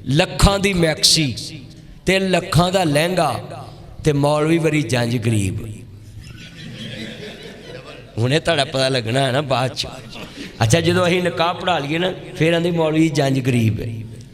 ਲੱਖਾਂ ਦੀ ਮੈਕਸੀ ਤੇ ਲੱਖਾਂ ਦਾ ਲਹਿੰਗਾ ਤੇ ਮੌਲਵੀ ਵਰੀ ਜੰਜ ਗਰੀਬ। ਹੁਣੇ ਤੁਹਾਡਾ ਪਤਾ ਲੱਗਣਾ ਹੈ ਨਾ ਬਾਅਦ ਚ। ਅੱਛਾ ਜਦੋਂ ਅਸੀਂ ਨਿਕਾਹ ਪੜ੍ਹਾ ਲਈਏ ਨਾ ਫਿਰ ਆਂਦੀ ਮੌਲਵੀ ਜੰਜ ਗਰੀਬ ਹੈ।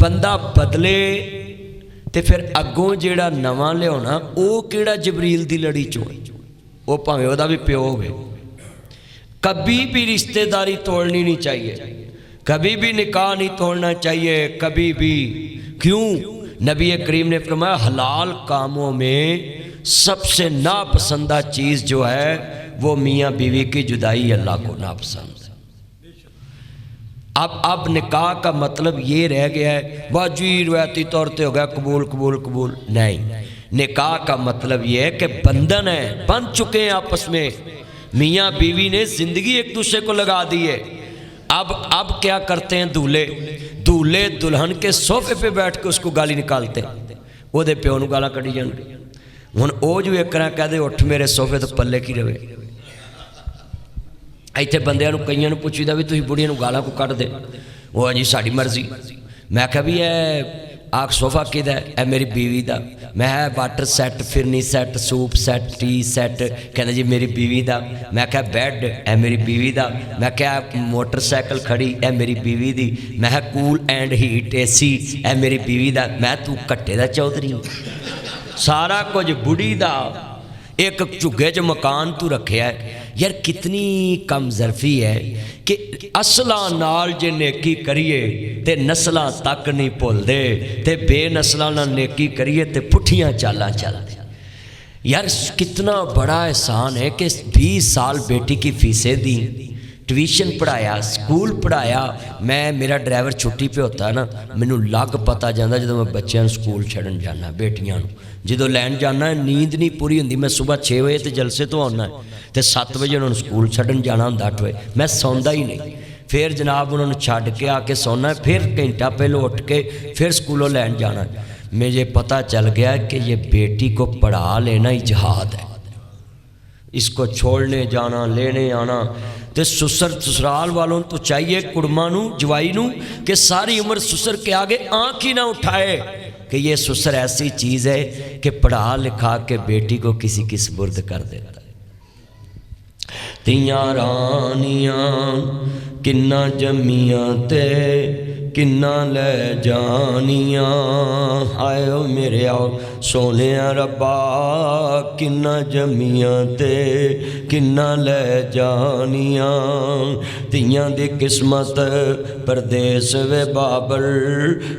بندہ بدلے تے پھر اگوں جیڑا نواں لیاؤنا وہ کیڑا جبریل دی لڑی چوں وہ پاویں وہ دا بھی پیو ہوئے. کبھی بھی رشتہ داری توڑنی نہیں چاہیے, کبھی بھی نکاح نہیں توڑنا چاہیے, کبھی بھی. کیوں؟ نبی کریم نے فرمایا حلال کاموں میں سب سے ناپسندہ چیز جو ہے وہ میاں بیوی کی جدائی اللہ کو ناپسند ہے. اب نکاح کا مطلب یہ رہ گیا ہے واجی روایتی طور پہ ہو گیا قبول قبول قبول, نہیں. نکاح کا مطلب یہ ہے کہ بندھن ہے, بن چکے ہیں آپس میں, میاں بیوی نے زندگی ایک دوسرے کو لگا دی ہے. اب کیا کرتے ہیں دولہے دلہن کے صوفے پہ بیٹھ کے اس کو گالی نکالتے ہیں, وہ دے پیو نو گالا کڑی جان. ہن او جو ایک طرح کہہ دے اٹھ میرے صوفے تو پلے کی رہے. ایتھے بندیاں نو کئیاں نو پوچھیدا وی تسی بڑیاں نو گالاں کو کٹ دے, وہ جی ساڈی مرضی. میں کہا بھی اے آگ صوفہ کدھا ہے؟ اے میری بیوی دا. میں ہے water set, phirni set, soup set, tea set. کہنا جی میری بیوی دا. میں کہا بیڈ اے میری بیوی دا. میں کہا موٹر سائیکل کھڑی اے میری بیوی دی. میں ہے کول اینڈ ہیٹ اے سی اے میری بیوی دا. میں تو کٹے دا چودھری ہوں, سارا کچھ بڑی دا. ایک چگے جو مکان تو رکھے ہے. یار کتنی کم ظرفی ہے کہ اصلاں نال جے نیکی کریے تے نسلاں تک نہیں بھول دے, تے بے نسلاں نال نیکی کریے تے پٹھیاں چالاں چل دے. یار کتنا بڑا احسان ہے کہ 20 سال بیٹی کی فیسیں دی, ٹیوشن پڑھایا, سکول پڑھایا. میرا ڈرائیور چھٹی پہ ہوتا ہے نا, مینوں لگ پتا جاندہ جدوں میں بچیاں سکول چھڑن جانا, بیٹیاں جدوں لین جانا ہے نیند نہیں پوری ہوندی. میں صبح 6 بجے تے جلسے تو آنا ہے تے 7 بجے انہوں نے سکول چھڑن جانا ہوں 8 بجے. میں سوندا ہی نہیں, پھر جناب انہوں نے چھڑ کے آ کے سونا ہے, پھر گھنٹہ پہلو اٹھ کے پھر سکولوں لین جانا ہے. مجھے پتہ چل گیا کہ یہ بیٹی کو پڑھا لینا ہی جہاد ہے. اس کو چھوڑنے جانا لینے آنا. تے سسرال والوں تو چاہیے کڑما نو جوائی نو کہ ساری عمر سسر کے آگے آنکھ ہی نہ اٹھائے کہ یہ سسر ایسی چیز ہے کہ پڑھا لکھا کے بیٹی کو کسی کی سپرد کر دیتا ہے. تیاں رانیاں کنہ جمیاں تے کنہ لے جانیاں, آئے ہو میرے آؤ سونے ربا کنہ جمیاں تے کنہ لے جانیاں. تیاں دی قسمت پردیس وے بابل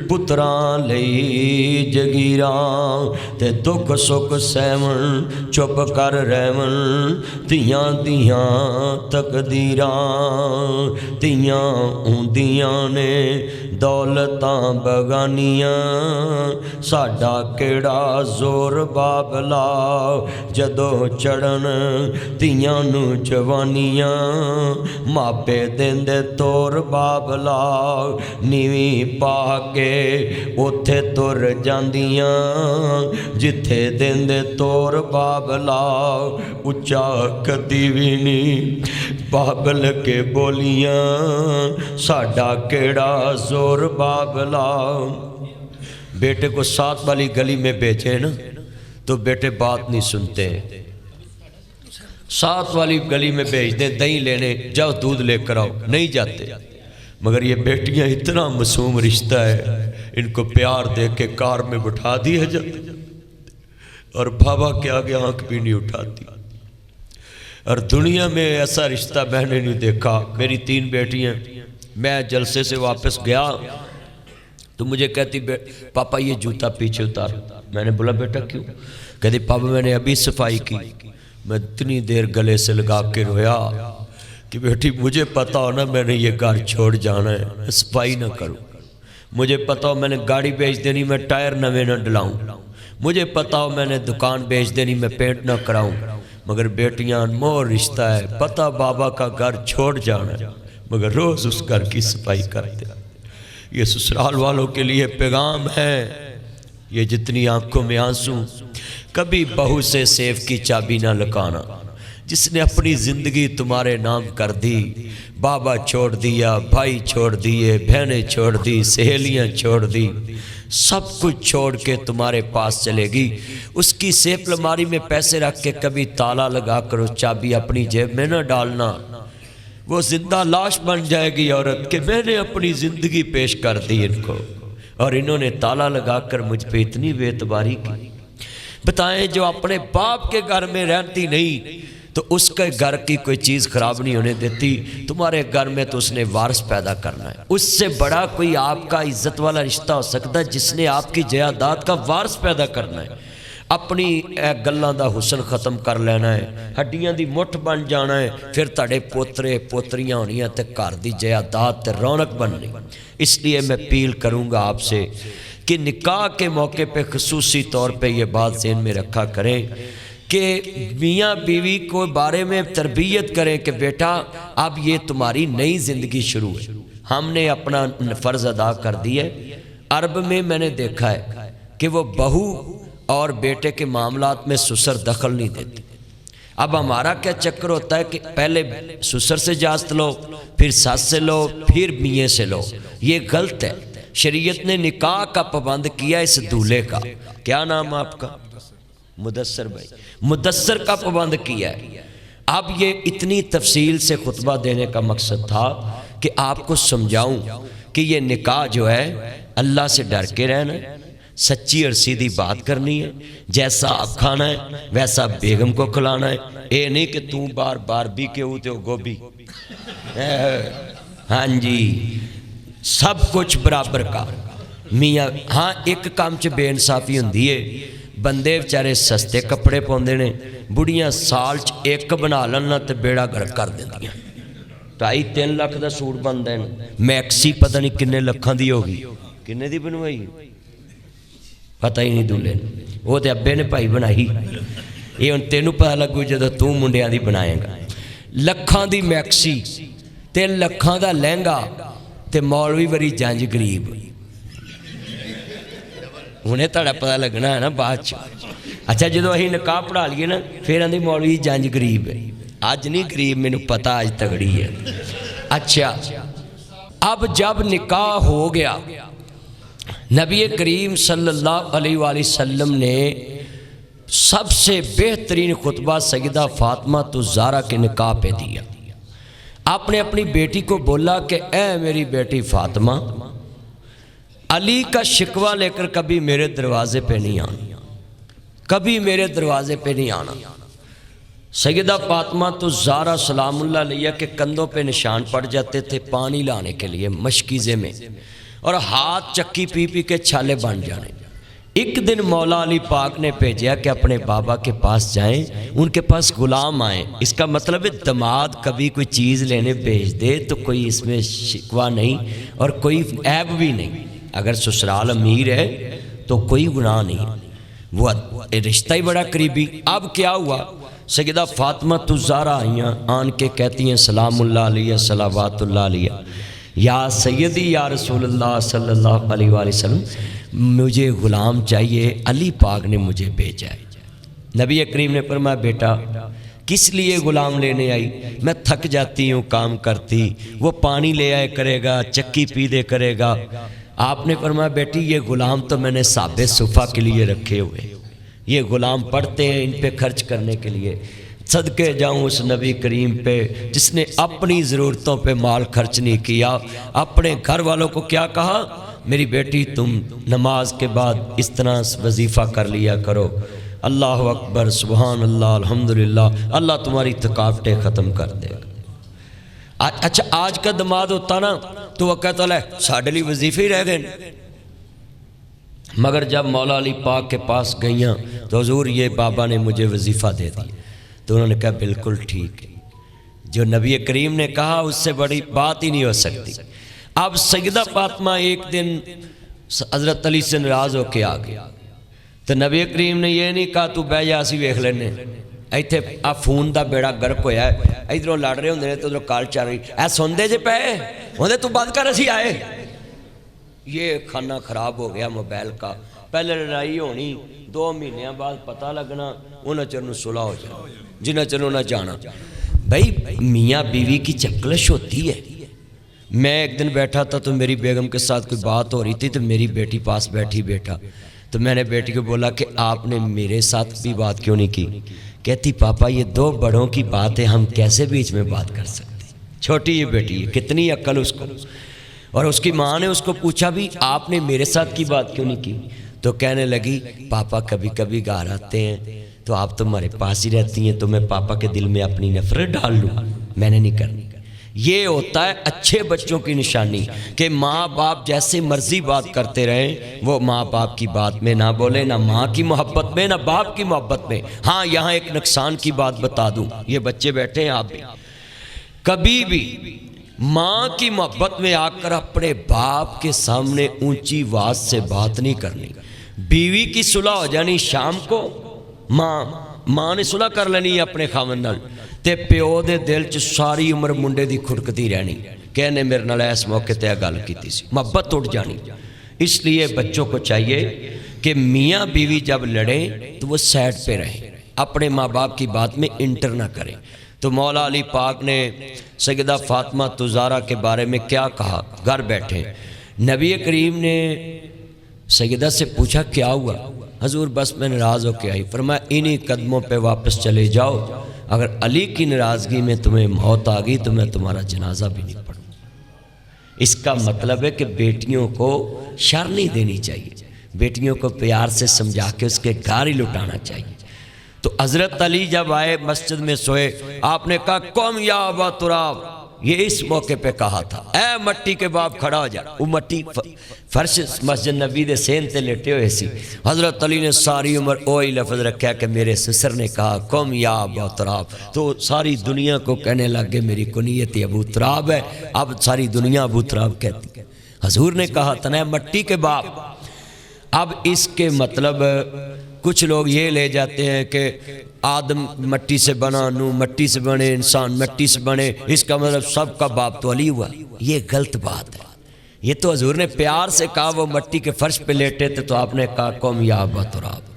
پتراں لئی جگیراں, تے دکھ سکھ سیون چپ کر رہون تیاں دیاں تقدیراں. تیاں اوندیاں نے دولتاں بگانیاں, ساڈا کیڑا زور بابلا جدو چڑھن تیاں نو جوانیاں. ماپے دیندے تور بابلا نیویں پا کے اوتھے تر جاندیاں, جتھے دیندے تور بابلا اچا کدی وی نہیں بابل کے بولیاں. ساڈا کیڑا زور بابلا. بیٹے کو 7 والی گلی میں بیچے نا تو بیٹے بات نہیں سنتے, 7 والی گلی میں بیچ دیں دہی لینے, جاؤ دودھ لے کر آؤ, نہیں جاتے. مگر یہ بیٹیاں اتنا معصوم رشتہ ہے, ان کو پیار دے کے کار میں بٹھا دیا جاتا اور بابا کے آگے آنکھ بھی نہیں اٹھاتی. اور دنیا میں ایسا رشتہ میں نے نہیں دیکھا. میری 3 بیٹیاں, میں جلسے سے واپس گیا تو مجھے کہتی پاپا یہ جوتا پیچھے اتار. میں نے بولا بیٹا کیوں؟ کہتی پاپا میں نے ابھی صفائی کی. میں اتنی دیر گلے سے لگا کے رویا کہ بیٹی مجھے پتا ہو نا میں نے یہ گھر چھوڑ جانا ہے, صفائی نہ کروں. مجھے پتا ہو میں نے گاڑی بیچ دینی, میں ٹائر نوے نہ ڈلاؤں. مجھے پتا ہو میں نے دکان بیچ دینی, میں پینٹ نہ کراؤں. مگر بیٹیاں انمول رشتہ ہے, پتہ بابا کا گھر چھوڑ جانا ہے مگر روز اس گھر کی صفائی کرتے. یہ سسرال والوں کے لیے پیغام ہے. یہ جتنی آنکھوں میں آنسو, کبھی بہو سے سیف کی چابی نہ لکانا. جس نے اپنی زندگی تمہارے نام کر دی, بابا چھوڑ دیا, بھائی چھوڑ دیے, بہنیں چھوڑ دی, سہیلیاں چھوڑ دی, سب کچھ چھوڑ کے تمہارے پاس چلے گی. اس کی سیف الماری میں پیسے رکھ کے کبھی تالا لگا کر اس چابی اپنی جیب میں نہ ڈالنا. وہ زندہ لاش بن جائے گی عورت کہ میں نے اپنی زندگی پیش کر دی ان کو. اور انہوں نے تالا لگا کر مجھ پہ اتنی بے اعتباری کی۔ بتائیں جو اپنے باپ کے گھر میں رہتی نہیں تو اس کے گھر کی کوئی چیز خراب نہیں ہونے دیتی، تمہارے گھر میں تو اس نے وارث پیدا کرنا ہے۔ اس سے بڑا کوئی آپ کا عزت والا رشتہ ہو سکتا ہے جس نے آپ کی جائیداد کا وارث پیدا کرنا ہے۔ اپنی گلاں دا حسن ختم کر لینا ہے، ہڈیاں دی مٹھ بن جانا ہے، پھر تاڑے پوترے پوتریاں ہونیاں تے گھر دی جائیداد تے رونق بننی۔ اس لیے میں اپیل کروں گا آپ سے کہ نکاح کے موقع پہ خصوصی طور پہ یہ بات ذہن میں رکھا کریں کہ میاں بیوی کو بارے میں تربیت کریں کہ بیٹا اب یہ تمہاری نئی زندگی شروع ہے، ہم نے اپنا فرض ادا کر دیا ہے۔ عرب میں میں نے دیکھا ہے کہ وہ بہو اور بیٹے کے معاملات میں سسر دخل نہیں دیتی۔ اب ہمارا کیا چکر ہوتا ہے کہ پہلے سسر سے اجازت لو، پھر ساس سے لو، پھر میاں سے لو۔ یہ غلط ہے۔ شریعت نے نکاح کا پابند کیا اس دولہے کا، کیا نام آپ کا؟ مدثر بھائی، مدثر کا پابند کیا ہے۔ اب یہ اتنی تفصیل سے خطبہ دینے کا مقصد تھا کہ آپ کو سمجھاؤں کہ یہ نکاح جو ہے اللہ سے ڈر کے رہنا ہے، سچی اور سیدھی بات کرنی ہے، جیسا آپ کھانا ہے ویسا بیگم کو کھلانا ہے۔ اے نہیں کہ تم بار بار بھی کے ہوتے ہو گوبھی، ہاں جی سب کچھ برابر کا میاں۔ ہاں ایک کام چ بے انصافی ہوندی ہے، بندے بیچارے سستے کپڑے پاؤندے نے، بڑیاں سال چ ایک بنا لینا تے بیڑا گرک کر دیندیاں۔ 2.5-3 لاکھ دا سوٹ بندا ہے، میکسی پتہ نہیں کنے لکھاں دی ہوگی، کنے دی بنوائی پتہ ہی نہیں دولے نے، وہ تے ابے نے بھائی بنائی، یہ ہن تینوں پتہ لگو جدوں تو منڈیاں دی بنائے گا۔ لکھاں دی میکسی تے لکھاں دا لہنگا تے مولوی وری جنج غریب، انہیں تھوڑا پتہ لگنا ہے نا بعد چ۔ اچھا جدو اہی نکاح پڑھا لیے نا پھر آندھی مولوی جنج غریب ہے، آج نہیں غریب مینوں پتہ آج تگڑی ہے۔ اچھا اب جب نکاح ہو گیا، نبی کریم صلی اللہ علیہ وآلہ وسلم نے سب سے بہترین خطبہ سیدہ فاطمہ الزہرا کے نکاح پہ دیا۔ آپ نے اپنی بیٹی کو بولا کہ اے میری بیٹی فاطمہ، علی کا شکوہ لے کر کبھی میرے دروازے پہ نہیں آنا، کبھی میرے دروازے پہ نہیں آنا۔ سیدہ فاطمہ الزہرا سلام اللہ علیہ کے کندھوں پہ نشان پڑ جاتے تھے پانی لانے کے لیے مشکیزے میں، اور ہاتھ چکی پی پی کے چھالے بن جانے۔ ایک دن مولا علی پاک نے بھیجا کہ اپنے بابا کے پاس جائیں، ان کے پاس غلام آئیں۔ اس کا مطلب ہے دماد کبھی کوئی چیز لینے بھیج دے تو کوئی اس میں شکوہ نہیں اور کوئی عیب بھی نہیں، اگر سسرال امیر ہے تو کوئی گناہ نہیں، وہ رشتہ ہی بڑا قریبی۔ اب کیا ہوا، سیدہ فاطمہ الزہرا آئیاں، آن کے کہتی ہیں سلام اللہ علیہ صلوات اللہ علیہ، یا سیدی یا رسول اللہ صلی اللہ علیہ وآلہ وسلم، مجھے غلام چاہیے، علی پاک نے مجھے بھیجا ہے۔ نبی کریم نے فرمایا بیٹا کس لیے غلام لینے آئی؟ میں تھک جاتی ہوں کام کرتی، وہ پانی لے آئے کرے گا، چکی پی دے کرے گا۔ آپ نے فرمایا بیٹی یہ غلام تو میں نے صحابہ صفہ کے لیے رکھے ہوئے، یہ غلام پڑھتے ہیں ان پہ خرچ کرنے کے لیے، صدقے جاؤں اس نبی کریم پہ جس نے اپنی ضرورتوں پہ مال خرچ نہیں کیا۔ اپنے گھر والوں کو کیا کہا، میری بیٹی تم نماز کے بعد اس طرح وظیفہ کر لیا کرو، اللہ اکبر سبحان اللہ الحمدللہ، اللہ تمہاری تھکاوٹیں ختم کر دے گا۔ اچھا آج کا دماد ہوتا نا تو وہ کہتا ہے ساڑھے لی وظیفے ہی رہ گئے، مگر جب مولا علی پاک کے پاس گئیاں تو حضور یہ بابا نے مجھے وظیفہ دے دیا، تو انہوں نے کہا بالکل ٹھیک ہے، جو نبی کریم نے کہا اس سے بڑی بات ہی نہیں ہو سکتی۔ اب سیدہ فاطمہ ایک دن حضرت علی سے ناراض ہو کے آ گیا، تو نبی کریم نے یہ نہیں کہا تو بہ جا اسی ویکھ لینے، ایتھے آ فون دا بیڑا گرک ہویا ہے، ادھروں لڑ رہے ہوندے نے تو ادھروں کال چل رہی، اے سوندے جے پے ہوندے تو بند کر اسی آئے۔ یہ کھانا خراب ہو گیا موبائل کا، پہلے لڑائی ہونی، 2 مہینے بعد پتہ لگنا، انہاں چرنوں صلح ہو جانا، جنہاں چرنوں نہ جانا۔ بھائی میاں بیوی کی چکلش ہوتی ہے۔ میں ایک دن بیٹھا تھا تو میری بیگم کے ساتھ کوئی بات ہو رہی تھی تو میری بیٹی پاس بیٹھی بیٹھا، تو میں نے بیٹی کو بولا کہ آپ نے میرے ساتھ بھی بات کیوں نہیں کی؟ کہتی پاپا یہ 2 بڑوں کی بات ہے، ہم کیسے بیچ میں بات کر سکتے؟ چھوٹی یہ بیٹی ہے، کتنی عقل اس کو، اور اس کی ماں نے اس کو پوچھا بھی آپ نے میرے ساتھ کی بات کیوں نہیں کی؟ تو کہنے لگی پاپا کبھی کبھی گھر آتے ہیں تو آپ تمہارے پاس ہی رہتی ہیں، تو میں پاپا کے دل میں اپنی نفرت ڈال لوں؟ میں نے نہیں کرنی۔ یہ ہوتا ہے اچھے بچوں کی نشانی کہ ماں باپ جیسے مرضی بات کرتے رہیں، وہ ماں باپ کی بات میں نہ بولے، نہ ماں کی محبت میں نہ باپ کی محبت میں۔ ہاں یہاں ایک نقصان کی بات بتا دوں، یہ بچے بیٹھے ہیں آپ بھی، کبھی بھی ماں کی محبت میں آ کر اپنے باپ کے سامنے اونچی آواز سے بات نہیں کرنی۔ بیوی کی صلح ہو جانی شام کو، ماں نے صلح کر لینی ہے اپنے خاوند نال، تے پیو دے دل چ ساری عمر منڈے دی کھڑکتی رہنی کہنے میرے نال اس موقع تے گل کیتی سی، محبت اٹھ جانی۔ اس لیے بچوں کو چاہیے کہ میاں بیوی جب لڑیں تو وہ سائڈ پہ رہیں، اپنے ماں باپ کی بات میں انٹر نہ کریں۔ تو مولا علی پاک نے سیدہ فاطمہ زہرا کے بارے میں کیا کہا؟ گھر بیٹھے نبی کریم نے سیدہ سے پوچھا کیا ہوا؟ حضور بس میں ناراض ہو کے آئی۔ فرمایا انہی قدموں پہ واپس چلے جاؤ، اگر علی کی ناراضگی میں تمہیں موت آ گئی تو میں تمہارا جنازہ بھی نہیں پڑھوں۔ اس کا مطلب ہے کہ بیٹیوں کو شر نہیں دینی چاہیے، بیٹیوں کو پیار سے سمجھا کے اس کے گھر ہی لٹانا چاہیے۔ تو حضرت علی جب آئے مسجد میں سوئے، آپ نے کہا قم یا ابا تراب، یہ اس موقع پہ کہا تھا اے مٹی کے باپ کھڑا ہو جا۔ وہ مٹی فرش مسجد نبی دے سین تے لیٹے ہوئے سی، حضرت علی نے ساری عمر وہی لفظ رکھا کہ میرے سسر نے کہا قم یا ابا تراب، تو ساری دنیا کو کہنے لگے میری کنیت ابو تراب ہے، اب ساری دنیا ابو تراب کہتی ہے۔ حضور نے کہا تھا مٹی کے باپ۔ اب اس کے مطلب کچھ لوگ یہ لے جاتے ہیں کہ آدم مٹی سے بنا، نو مٹی سے بنے، انسان مٹی سے بنے، اس کا مطلب سب کا باپ تو علی ہوا۔ یہ غلط بات ہے۔ یہ تو حضور نے پیار سے کہا، وہ مٹی کے فرش پہ لیٹے تھے تو آپ نے کہا قوم یا ابا تراب۔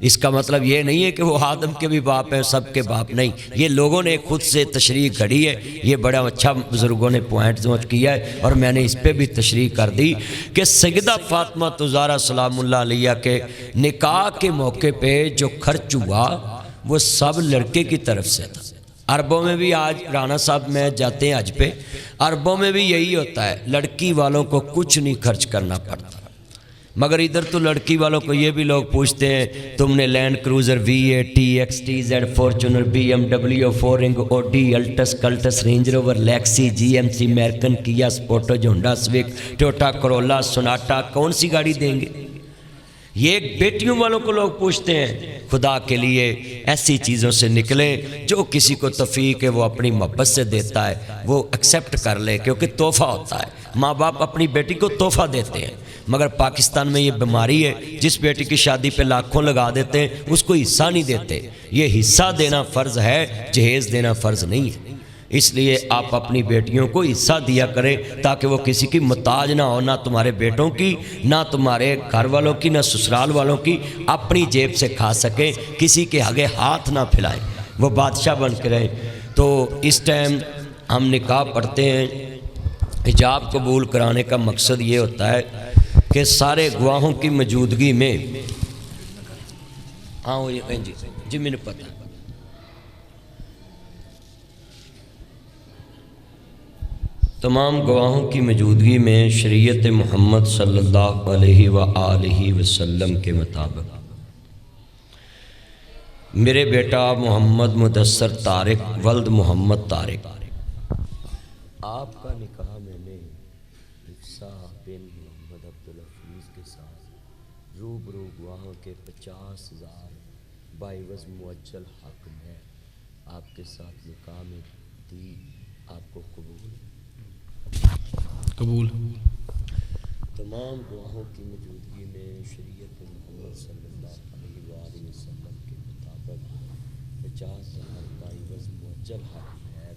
اس کا مطلب یہ نہیں ہے کہ وہ آدم کے بھی باپ ہیں، سب کے باپ نہیں۔ یہ لوگوں نے خود سے تشریح کھڑی ہے، یہ بڑا اچھا بزرگوں نے پوائنٹ نوٹ کیا ہے، اور میں نے اس پہ بھی تشریح کر دی کہ سیدہ فاطمہ زہرا سلام اللہ علیہ کے نکاح کے موقع پہ جو خرچ ہوا وہ سب لڑکے کی طرف سے تھا۔ عربوں میں بھی آج رانا صاحب میں جاتے ہیں حج پہ، عربوں میں بھی یہی ہوتا ہے، لڑکی والوں کو کچھ نہیں خرچ کرنا پڑتا، مگر ادھر تو لڑکی والوں کو یہ بھی لوگ پوچھتے ہیں تم نے Land Cruiser V8 XTZ Fortuner BMW 4 Audi Altis Cultus Range Rover Lexus GMC میرکن کیا سپورٹج ہونڈا سوک ٹوٹا کرولا سوناٹا کون سی گاڑی دیں گے؟ یہ بیٹیوں والوں کو لوگ پوچھتے ہیں۔ خدا کے لیے ایسی چیزوں سے نکلیں، جو کسی کو توفیق ہے وہ اپنی محبت سے دیتا ہے وہ ایکسیپٹ کر لے، کیونکہ تحفہ ہوتا ہے۔ ماں باپ اپنی بیٹی کو تحفہ دیتے ہیں، مگر پاکستان میں یہ بیماری ہے، جس بیٹی کی شادی پہ لاکھوں لگا دیتے ہیں اس کو حصہ نہیں دیتے۔ یہ حصہ دینا فرض ہے، جہیز دینا فرض نہیں ہے۔ اس لیے آپ اپنی بیٹیوں کو حصہ دیا کریں تاکہ وہ کسی کی محتاج نہ ہو، نہ تمہارے بیٹوں کی، نہ تمہارے گھر والوں کی، نہ سسرال والوں کی، اپنی جیب سے کھا سکیں، کسی کے آگے ہاتھ نہ پھیلائیں، وہ بادشاہ بن کے رہیں۔ تو اس ٹائم ہم نکاح پڑھتے ہیں، حجاب قبول کرانے کا مقصد یہ ہوتا ہے کہ سارے گواہوں کی موجودگی میں، ہاں جی مجھے پتہ ہے، تمام گواہوں کی موجودگی میں شریعت محمد صلی اللہ علیہ وآلہ وسلم کے مطابق میرے بیٹا محمد مدثر طارق ولد محمد طارق، آپ کا نکاح میں نے حفصہ بن محمد عبدالحفیظ کے ساتھ روبرو گواہوں کے 50,000 باعوض معجل حق میں آپ کے ساتھ نکاح میں دی، آپ کو قبول؟ قبول۔ تمام گواہوں کی موجودگی میں شریعت محمد صلی اللہ علیہ وآلہ وسلم کے مطابق 50,000 باعوض معجل حق مہر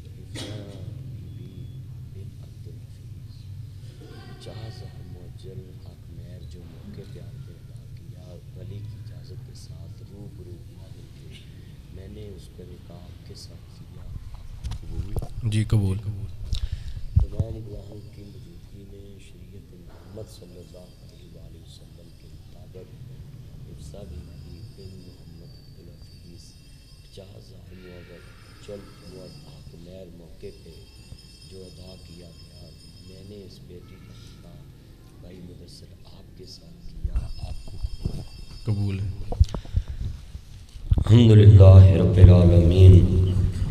حفصہ بی بی بن عبدالحفیظ، 50,000 معجل حق مہر جو موقع پہ آپ نے ادا کیا ولی کی اجازت کے ساتھ روبرو گواہوں کے، میں نے اس کا نکاح آپ کے ساتھ کیا، قبول؟ جی قبول۔ تمام گواہوں کی موجودگی میں شریعت محمد صلی اللہ علیہ وآلہ وسلم کے مطابق حفصہ بی بن محمد عبدالحفیظ 50,000 معجل حق مہر موقع پہ جو ادا کیا گیا میں نے اس بیٹی کا نکاح بھائی مدثر آپ کے ساتھ کیا، آپ کو قبول ہے۔ الحمدللہ رب العالمین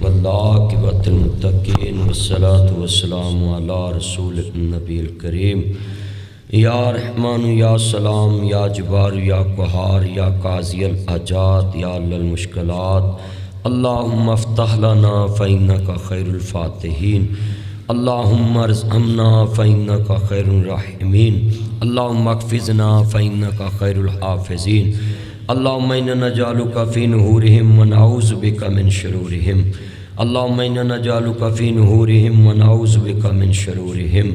والعاقبۃ للمتقین والصلاۃ والسلام علی رسول النبی الکریم یا رحمان یا سلام یا جبار یا قہار یا قاضی الحاجات یا حل المشکلات اللہم افتح لنا فإنک خیر الفاتحین اللہم ارحمنا فإنک خیر الراحمین اللہم احفظنا فإنک خیر الحافظین اللہم انا نجعلک فی نحورہم ونعوذ بک من شرورہم اللہم انا نجعلک فی نحورہم ونعوذ بک من شرورہم۔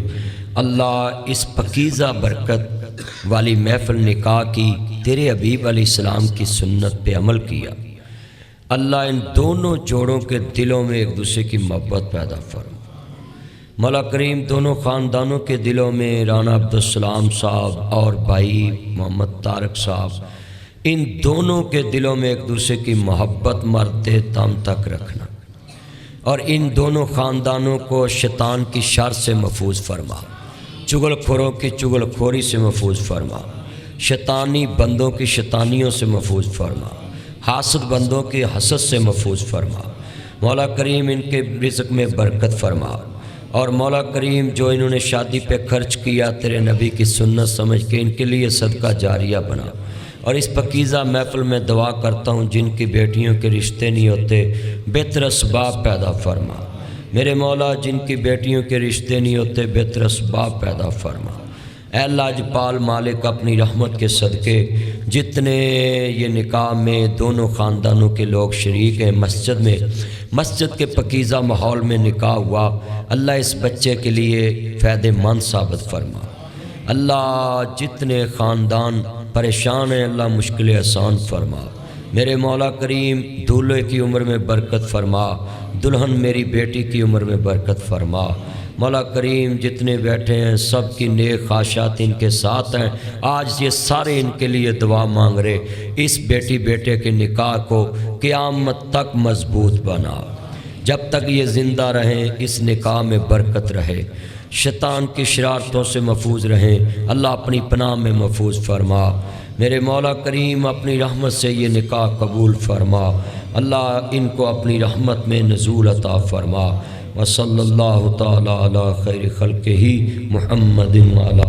اللہ اس پکیزہ برکت والی محفل نکاح کی تیرے حبیب علیہ السلام کی سنت پہ عمل کیا، اللہ ان دونوں جوڑوں کے دلوں میں ایک دوسرے کی محبت پیدا فرما۔ مولا کریم دونوں خاندانوں کے دلوں میں رانا عبدالسلام صاحب اور بھائی محمد طارق صاحب، ان دونوں کے دلوں میں ایک دوسرے کی محبت مرتے دم تک رکھنا، اور ان دونوں خاندانوں کو شیطان کی شر سے محفوظ فرما، چغل خوروں کی چغل خوری سے محفوظ فرما، شیطانی بندوں کی شیطانیوں سے محفوظ فرما، حاسد بندوں کی حسد سے محفوظ فرما۔ مولا کریم ان کے رزق میں برکت فرما، اور مولا کریم جو انہوں نے شادی پہ خرچ کیا تیرے نبی کی سنت سمجھ کے ان کے لیے صدقہ جاریہ بنا۔ اور اس پکیزہ محفل میں دعا کرتا ہوں جن کی بیٹیوں کے رشتے نہیں ہوتے بہتر اسباب پیدا فرما، میرے مولا جن کی بیٹیوں کے رشتے نہیں ہوتے بہتر اسباب پیدا فرما۔ اے اللہ جپال مالک اپنی رحمت کے صدقے جتنے یہ نکاح میں دونوں خاندانوں کے لوگ شریک ہیں، مسجد کے پکیزہ ماحول میں نکاح ہوا، اللہ اس بچے کے لیے فائدہ مند ثابت فرما۔ اللہ جتنے خاندان پریشان ہیں اللہ مشکلیں آسان فرما، میرے مولا کریم دولہے کی عمر میں برکت فرما، دلہن میری بیٹی کی عمر میں برکت فرما۔ مولا کریم جتنے بیٹھے ہیں سب کی نیک خواہشات ان کے ساتھ ہیں، آج یہ سارے ان کے لیے دعا مانگ رہے، اس بیٹی بیٹے کے نکاح کو قیامت تک مضبوط بنا، جب تک یہ زندہ رہیں اس نکاح میں برکت رہے، شیطان کی شرارتوں سے محفوظ رہیں، اللہ اپنی پناہ میں محفوظ فرما۔ میرے مولا کریم اپنی رحمت سے یہ نکاح قبول فرما، اللہ ان کو اپنی رحمت میں نزول عطا فرما۔ وصلی اللہ تعالی علی خیر خلقہ محمد وعلی